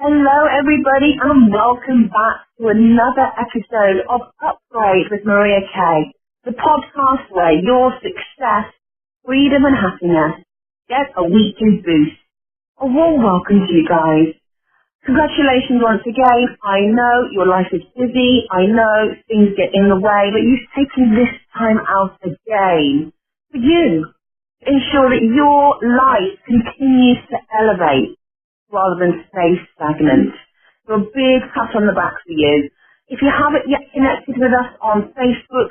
Hello everybody and welcome back to another episode of UpGrade with Maria Kay, the podcast where your success, freedom and happiness get a weekly boost. A warm welcome to you guys. Congratulations once again. I know your life is busy, I know things get in the way, but you've taken this time out again for you to ensure that your life continues to elevate rather than stay stagnant. So a big pat on the back for you. If you haven't yet connected with us on Facebook,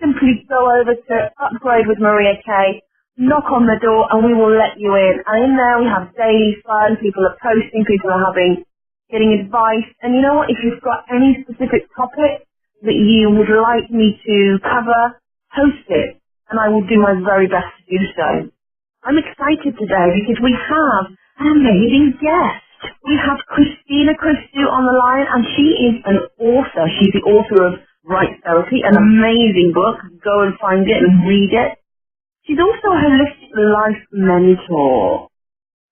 simply go over to UpGrade with Maria Kay, knock on the door and we will let you in. And in there we have daily fun, people are posting, people are getting advice. And you know what, if you've got any specific topic that you would like me to cover, post it and I will do my very best to do so. I'm excited today because we have an amazing guest. We have Christina Christou on the line, and she is an author. She's the author of Right Therapy, an amazing book. Go and find it and read it. She's also a holistic life mentor.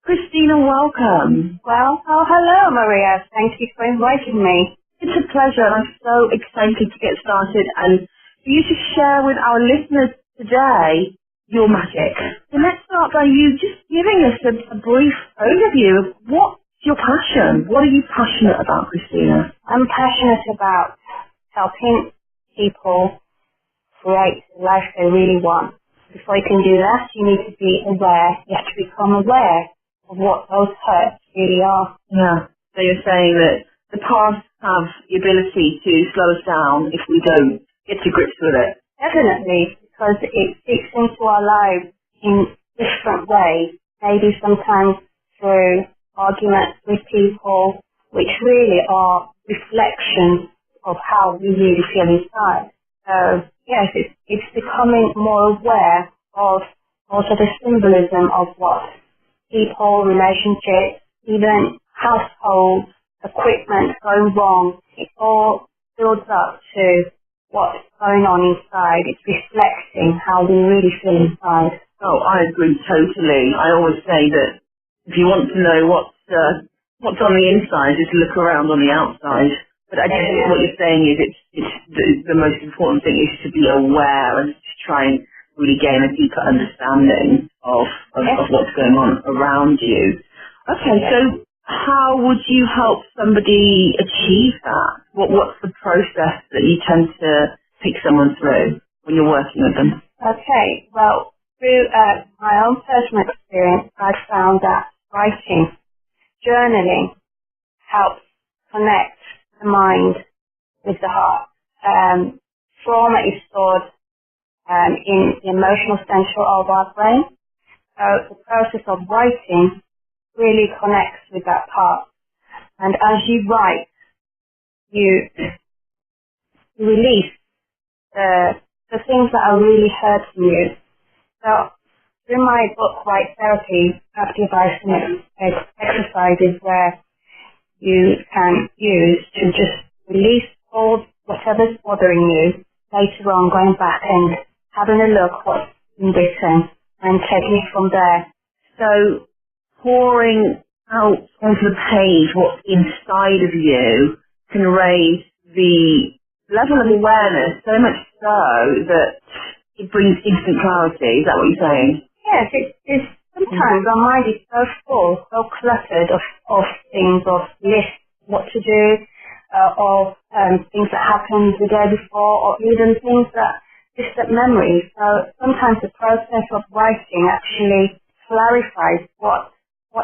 Christina, welcome. Well, hello, Maria. Thank you for inviting me. It's a pleasure, and I'm so excited to get started and for you to share with our listeners today your magic. So let's start by you just giving us a brief overview of what's your passion. What are you passionate about, Christina? I'm passionate about helping people create the life they really want. Before you can do that, you need to be aware. You have to become aware of what those hurts really are. Yeah. So you're saying that the past have the ability to slow us down if we don't get to grips with it. Definitely, because it seeps into our lives in different ways, maybe sometimes through arguments with people, which really are reflections of how we really feel inside. So, yes, it's becoming more aware of also the symbolism of what people, relationships, even household equipment going wrong, it all builds up to what's going on inside. It's reflecting how we really feel inside. Oh, I agree totally. I always say that if you want to know what's on the inside, just look around on the outside. But I guess what you're saying is it's the most important thing is to be aware and to try and really gain a deeper understanding of what's going on around you. Okay, so how would you help somebody achieve that? What's the process that you tend to take someone through when you're working with them? Okay, well, through my own personal experience, I've found that writing, journaling, helps connect the mind with the heart. Trauma is stored in the emotional center of our brain. So the process of writing really connects with that part. And as you write, you release the things that are really hurting you. So through my book, Right Therapy, I've devised some exercises where you can use to just release all whatever's bothering you, later on going back and having a look what's been written and taking it from there. So pouring out onto the page what's inside of you can raise the level of awareness so much so that it brings instant clarity. Is that what you're saying? Yes, it's sometimes our mind is so full, so cluttered of things, of lists, what to do, or things that happened the day before, or even things that distant memories. So sometimes the process of writing actually clarifies what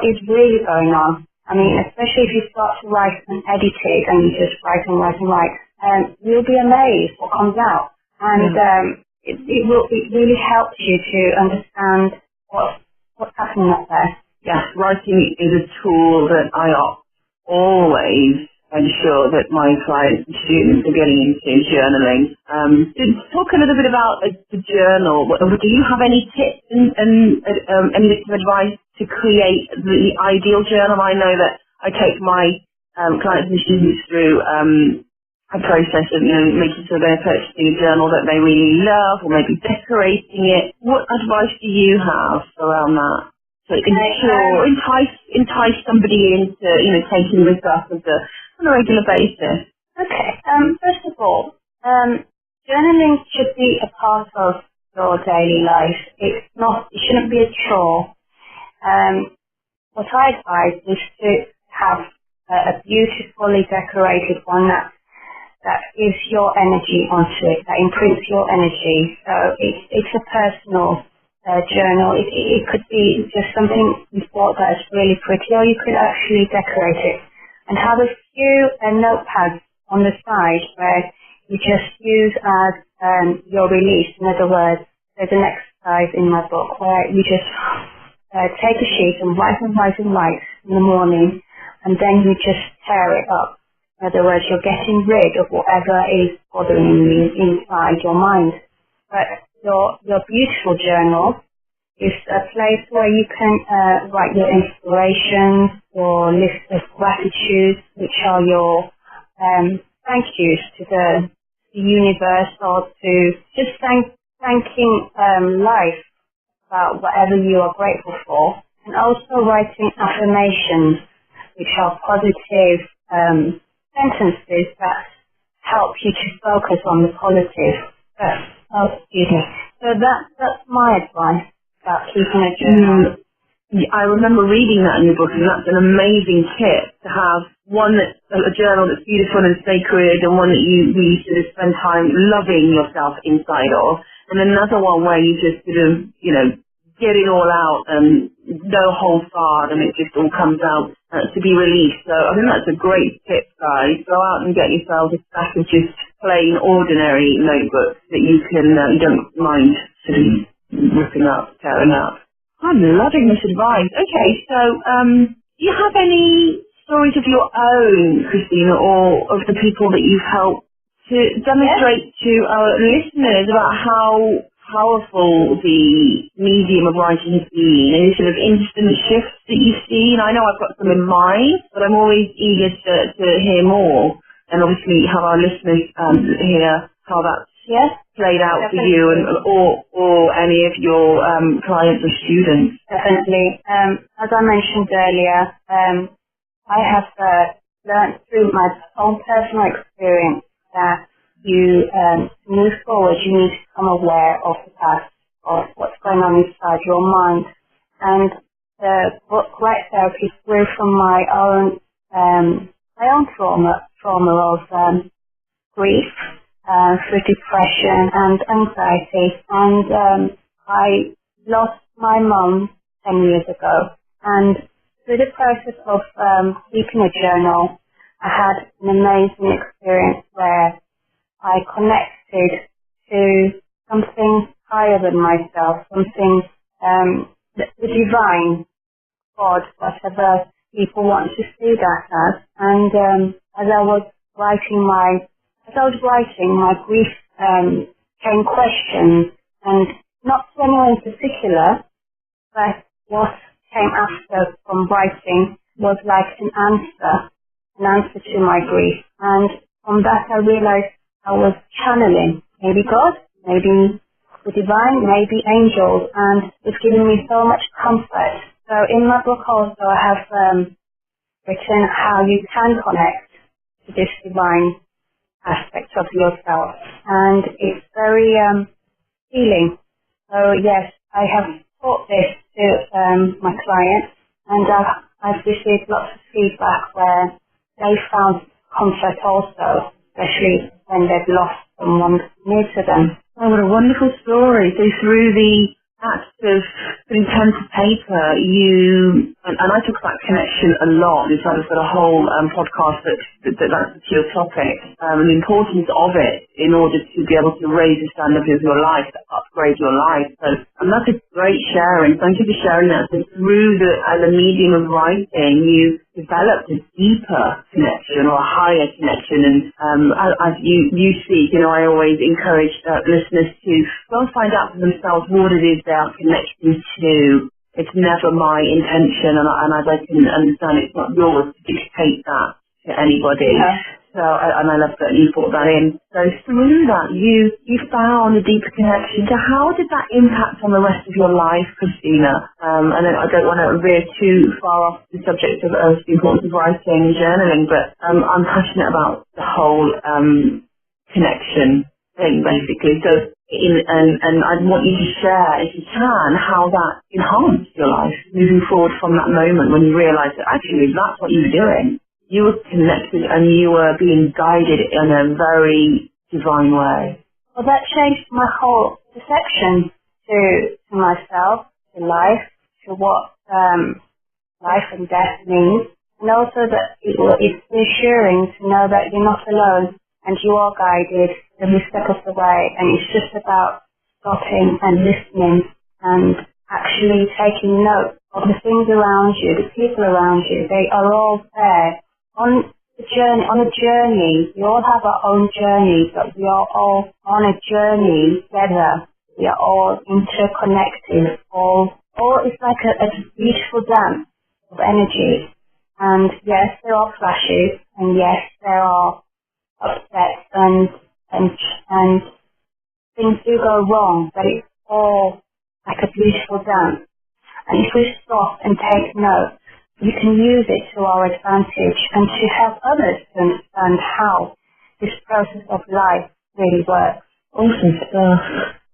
is really going on. I mean, especially if you start to write and edit it and you just write and write and write, you'll be amazed what comes out. And it really helps you to understand what's happening up there. Yes, writing is a tool that I always ensure that my clients and students are getting into journaling. Talk a little bit about the journal. Do you have any tips and any bits of advice to create the ideal journal? I know that I take my clients and students through a process of making sure they're purchasing a journal that they really love, or maybe decorating it. What advice do you have around that? to entice somebody into, taking this up as on a regular basis? Okay. First of all, journaling should be a part of your daily life. It shouldn't be a chore. What I advise is to have a beautifully decorated one that gives your energy onto it, that imprints your energy. So it's a personal journal. It could be just something you thought that is really pretty, or you could actually decorate it and have a few notepads on the side where you just use as your release. In other words, there's an exercise in my book where you just take a sheet and write and write and write in the morning, and then you just tear it up. In other words, you're getting rid of whatever is bothering you inside your mind. But your beautiful journal is a place where you can write your inspirations, your list of gratitudes, which are your thank yous to the universe, or to just thanking life about whatever you are grateful for, and also writing affirmations, which are positive sentences that help you to focus on the positive. So that's my advice about keeping a journal. I remember reading that in your book, and that's an amazing tip, to have a journal that's beautiful and sacred, and one that you sort of spend time loving yourself inside of, and then another one where you just sort of, get it all out and no holds barred, and it just all comes out to be released. So I think that's a great tip, guys. Go out and get yourself a stack of just plain, ordinary notebooks that you don't mind sort of ripping up, tearing up. I'm loving this advice. Okay, so do you have any stories of your own, Christina, or of the people that you've helped to demonstrate to our listeners about how powerful the medium of writing has been, any sort of instant shifts that you've seen? I know I've got some in mind, but I'm always eager to hear more, and obviously have our listeners hear how that's played out for you, or any of your clients or students. Definitely. As I mentioned earlier, I have learned through my own personal experience that you move forward, you need to become aware of the past, of what's going on inside your mind. And the book Right Therapy grew from my own trauma of grief, through depression and anxiety. And I lost my mum 10 years ago. And through the process of keeping a journal, I had an amazing experience where I connected to something higher than myself, something, the divine, God, whatever people want to see that as. And as I was writing, my grief came questions, and not to anyone in particular, but what came after from writing was like an answer to my grief. And from that I realized I was channeling maybe God, maybe the divine, maybe angels, and it's given me so much comfort. So in my book also I have written how you can connect to this divine aspect of yourself, and it's very healing. So yes, I have taught this to my clients, and I've received lots of feedback where they found comfort also, especially when they've lost someone near to them. Oh, what a wonderful story. So through the act of putting pen to paper, and I talk about connection a lot. In fact, I've got a whole podcast that's your topic, and the importance of it in order to be able to raise the standard of your life, to upgrade your life. So, and that's a great sharing. Thank you for sharing that. So through the medium of writing, you developed a deeper connection or a higher connection. And as you speak, I always encourage listeners to go and find out for themselves what it is they are connecting to. It's never my intention, and as I can understand, it's not yours to dictate that to anybody. Yeah. So, and I love that you brought that in. So through that, you found a deeper connection. So how did that impact on the rest of your life, Christina? And I don't want to veer too far off the subject of the importance of writing and journaling, but I'm passionate about the whole connection thing, basically. So, and I want you to share, if you can, how that enhanced your life moving forward from that moment when you realised that actually that's what you were doing. You were connected and you were being guided in a very divine way. Well, that changed my whole perception to myself, to life, to what life and death means, and also that it's reassuring to know that you're not alone and you are guided every step of the way, and it's just about stopping and listening and actually taking note of the things around you, the people around you. They are all there. On a journey, we all have our own journey, but we are all on a journey together. We are all interconnected. It's like a beautiful dance of energy. And yes, there are clashes, and yes, there are upsets, and things do go wrong, but it's all like a beautiful dance. And if we stop and take note, we can use it to our advantage and to help others to understand how this process of life really works. Awesome stuff.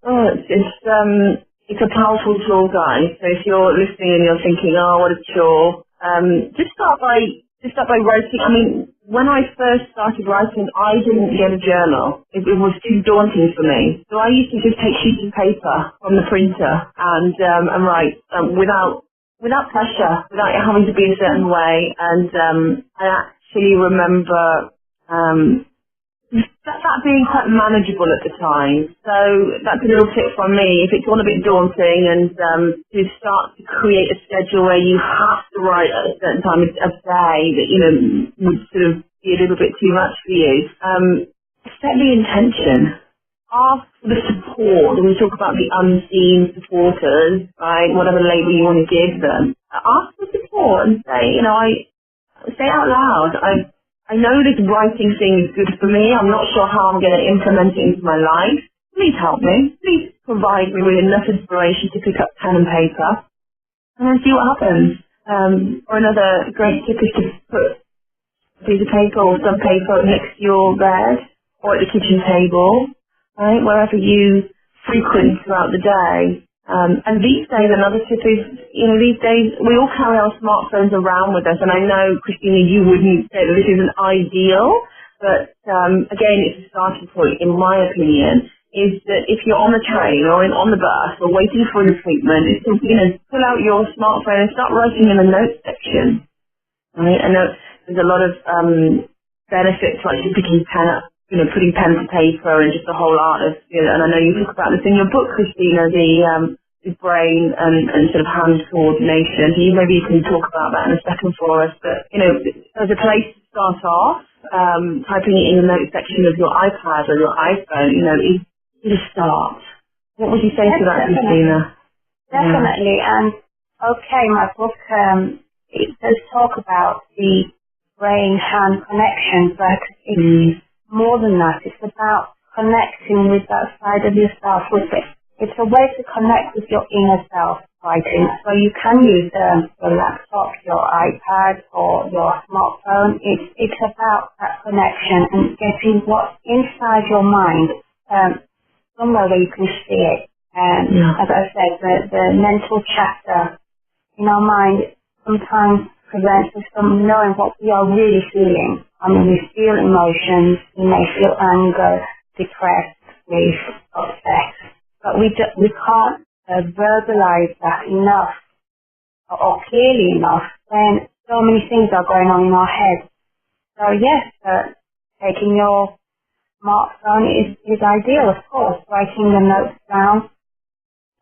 Oh, it's a powerful tool, guys. So if you're listening and you're thinking, oh, what a chore, just start by writing. I mean, when I first started writing, I didn't get a journal. It was too daunting for me. So I used to just take sheets of paper from the printer and write without pressure, without it having to be a certain way. And I actually remember that being quite manageable at the time. So that's a little tip from me. If it's all a bit daunting, and to start to create a schedule where you have to write at a certain time of day that, would sort of be a little bit too much for you, set the intention. Ask for the support, and we talk about the unseen supporters, right, whatever label you want to give them. Ask for support and say, say out loud, I know this writing thing is good for me. I'm not sure how I'm going to implement it into my life. Please help me. Please provide me with enough inspiration to pick up pen and paper and then see what happens. Or another great tip is to put a piece of paper or some paper next to your bed or at the kitchen table, right, wherever you frequent throughout the day. And these days, another tip is, these days we all carry our smartphones around with us, and I know, Christina, you wouldn't say that this isn't ideal, but again, it's a starting point, in my opinion, is that if you're on the train or on the bus or waiting for an appointment, is to, pull out your smartphone and start writing in the notes section. Right? I know there's a lot of benefit to actually picking pen up, putting pen to paper, and just the whole art of, and I know you talk about this in your book, Christina, the brain and sort of hand coordination. Maybe you can talk about that in a second for us. But, as a place to start off, typing it in the notes section of your iPad or your iPhone, is a start. What would you say to that, Christina? Definitely. Yeah. And, okay, my book, it does talk about the brain-hand connection, but it's more than that. It's about connecting with that side of yourself. It's a way to connect with your inner self, writing. So you can use your laptop, your iPad, or your smartphone. It's about that connection and getting what's inside your mind, somewhere where you can see it. And as I said, the mental chatter in our mind sometimes prevents us from knowing what we are really feeling. I mean, we feel emotions. We may feel anger, depressed, grief, upset, but we can't verbalize that enough or clearly enough when so many things are going on in our head. So yes, taking your smartphone is ideal, of course, writing the notes down.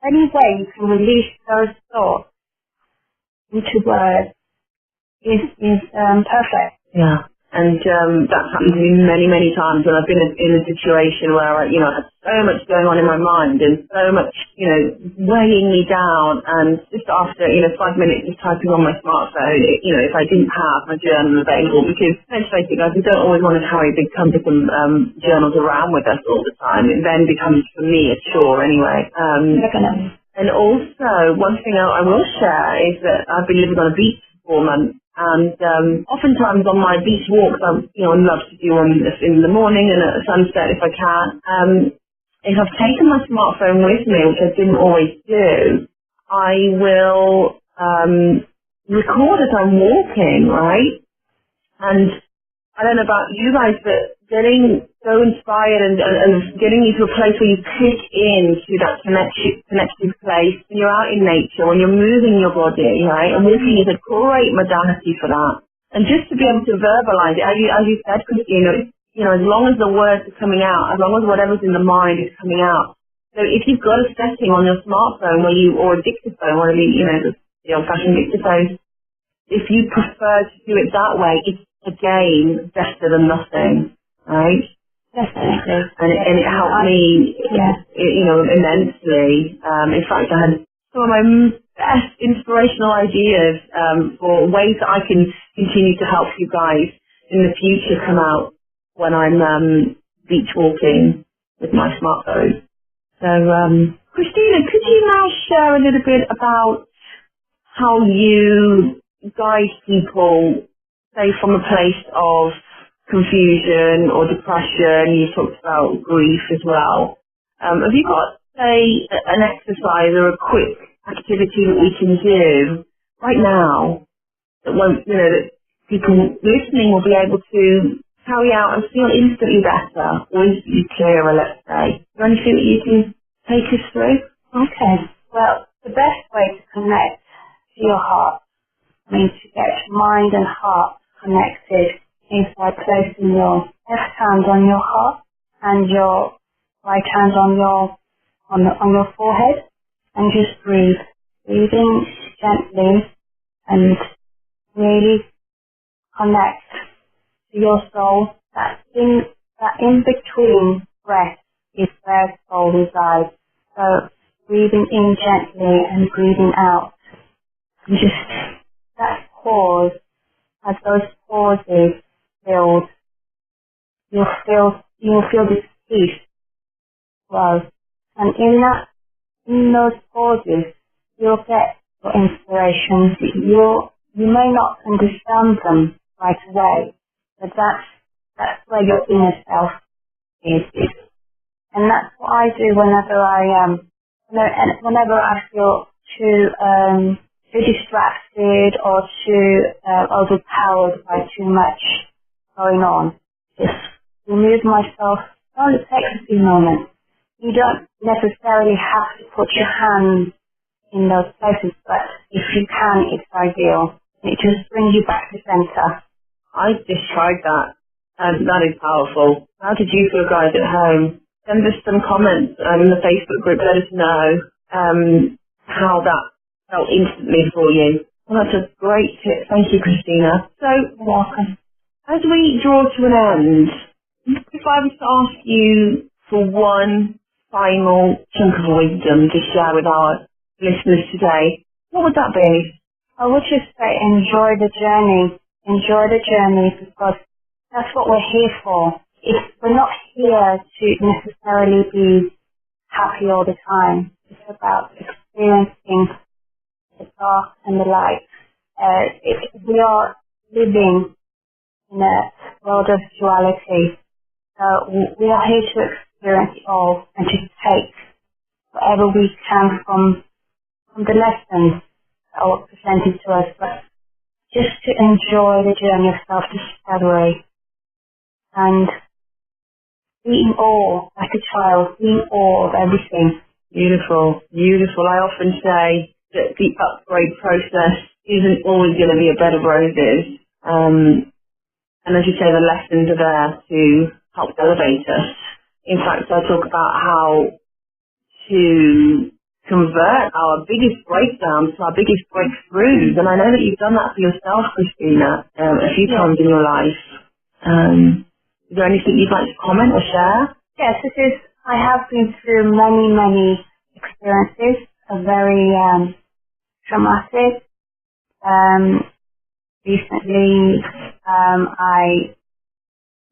Any way you can release those thoughts into words is perfect. Yeah. And that's happened to me many, many times when I've been in a situation where I had so much going on in my mind and so much, weighing me down. And just after, 5 minutes just typing on my smartphone, if I didn't have my journal available, because let's face it, guys, we don't always want to carry big cumbersome journals around with us all the time. It then becomes, for me, a chore anyway. And also, one thing I will share is that I've been living on a beach for 4 months. And oftentimes on my beach walks, I love to do them in the morning and at sunset if I can. If I've taken my smartphone with me, which I didn't always do, I will record as I'm walking, right? And I don't know about you guys, but getting so inspired and getting you to a place where you click into that connected place when you're out in nature, when you're moving your body, right? And walking is a great modality for that. And just to be able to verbalize it, as you said, Christina, as long as the words are coming out, as long as whatever's in the mind is coming out. So if you've got a setting on your smartphone or a dictaphone, one of the old-fashioned dictaphones, if you prefer to do it that way, it's again better than nothing, right? Definitely. And it helped me, immensely. In fact, I had some of my best inspirational ideas for ways that I can continue to help you guys in the future come out when I'm beach walking with my smartphone. So, Christina, could you now share a little bit about how you guide people, say, from a place of confusion or depression? You talked about grief as well. Have you got, say, an exercise or a quick activity that we can do right now that won't, that people listening will be able to carry out and feel instantly better or instantly clearer, let's say? Is there anything that you can take us through? Okay. Well, the best way to connect to your heart, to get mind and heart connected, is by placing your left hand on your heart and your right hand on your forehead, and just breathing gently and really connect to your soul. That in between breath is where soul resides. So breathing in gently and breathing out, and just that pause. As those pauses build, you'll feel this peace flow, and in those pauses, you'll get your inspirations. You may not understand them right away, but that's where your inner self is, and that's what I do whenever I feel too distracted or too overpowered by too much going on. Just remove myself. Only takes a few moments. You don't necessarily have to put your hands in those places, but if you can, it's ideal. It just brings you back to center. I just tried that, and that is powerful. How did you feel, guys, at home? Send us some comments in the Facebook group. Let us know how that felt instantly for you. Well, that's a great tip. Thank you, Christina. So, You're welcome. as we draw to an end, if I was to ask you for one final chunk of wisdom to share with our listeners today, what would that be? I would just say enjoy the journey. Enjoy the journey, because that's what we're here for. We're not here to necessarily be happy all the time. It's about experiencing the dark and the light. We are living in a world of duality. We are here to experience it all and to take whatever we can from the lessons that are presented to us, but just to enjoy the journey of self-discovery and be in awe, like a child, be in awe of everything. Beautiful, beautiful. I often say that the upgrade process isn't always going to be a bed of roses. And as you say, the lessons are there to help elevate us. In fact, I talk about how to convert our biggest breakdowns to our biggest breakthroughs. And I know that you've done that for yourself, Christina, a few times in your life. Is there anything you'd like to comment or share? Yes, I have been through many, many experiences, a very traumatic. Recently, I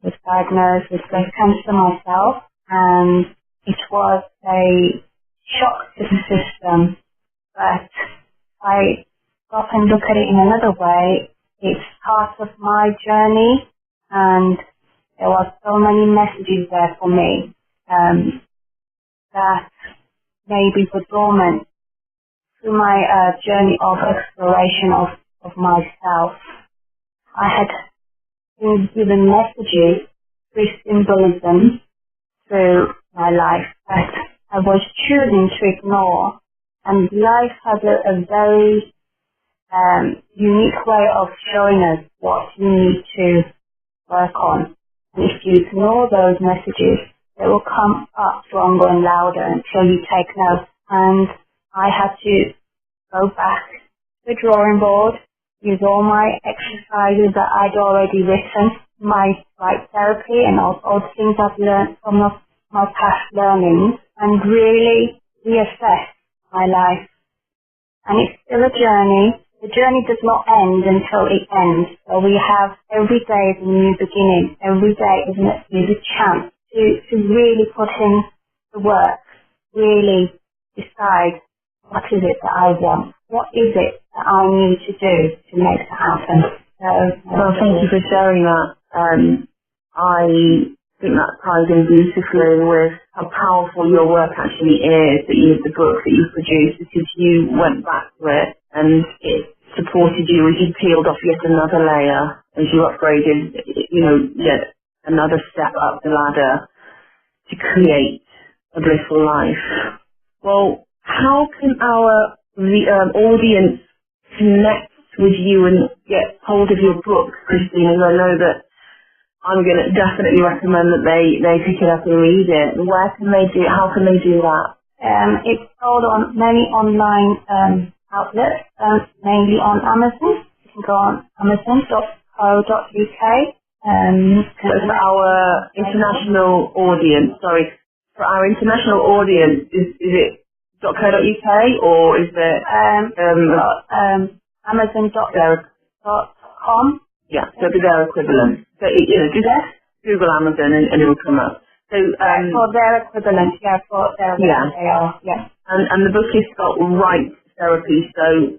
was diagnosed with breast cancer myself, and it was a shock to the system. But I often look at it in another way. It's part of my journey, and there were so many messages there for me that maybe were dormant through my journey of exploration of myself. I had been given messages through symbolism through my life that I was choosing to ignore. And life has a very unique way of showing us what you need to work on. And if you ignore those messages, they will come up stronger and louder until you take note. And I had to go back to the drawing board, use all my exercises that I'd already written, my right therapy, and all the things I've learned from my past learnings, and really reassess my life. And it's still a journey. The journey does not end until it ends. So we have every day is a new beginning. Every day is a chance to really put in the work, really decide what is it that I want, what is it that I need to do to make that happen. Well, thank you for sharing that. I think that ties in beautifully with how powerful your work actually is, the book that you've produced, because you went back to it and it supported you as you peeled off yet another layer, as you upgraded, yet another step up the ladder to create a blissful life. Well, how can our audience connect with you and get hold of your book, Christina? I know that I'm going to definitely recommend that they pick it up and read it. Where can they do it? How can they do that? It's sold on many online outlets, mainly on Amazon. You can go on amazon.co.uk. So for our international audience, for our international audience, is it .co.uk or is it Amazon.com? Yeah, so it'll be their equivalent. So just Google Amazon and it will come up. So for their equivalent, for their equivalent, they are, yeah. And the book is spelled Right Therapy, so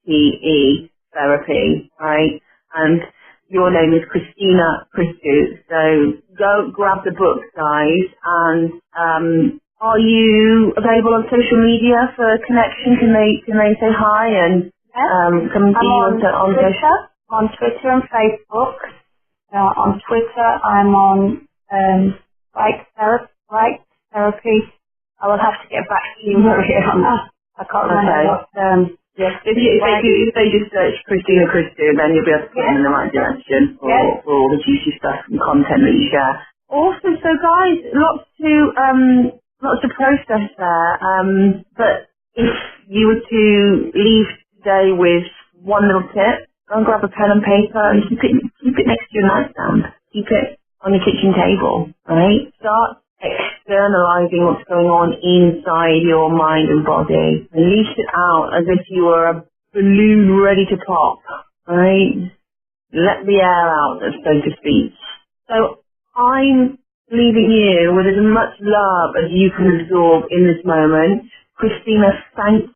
WRITE therapy, right? And your name is Christina Christou. So go grab the book, guys. And are you available on social media for connection? Can they say hi and come and see you on Twitter? On Twitter and Facebook. On Twitter, I'm on Right Therapy. I will have to get back to you, Maria, on that. I can't remember what. Yes, if they just search Christina Christou, then you'll be able to put them in the right direction for all the juicy stuff and content that you share. Awesome. So, guys, lots to process there. But if you were to leave today with one little tip, go and grab a pen and paper and keep it next to your nightstand. Keep it on your kitchen table, right? Start externalizing what's going on inside your mind and body. Release it out as if you were a balloon ready to pop, right? Let the air out, so to speak. So I'm leaving you with as much love as you can absorb in this moment. Christina, thank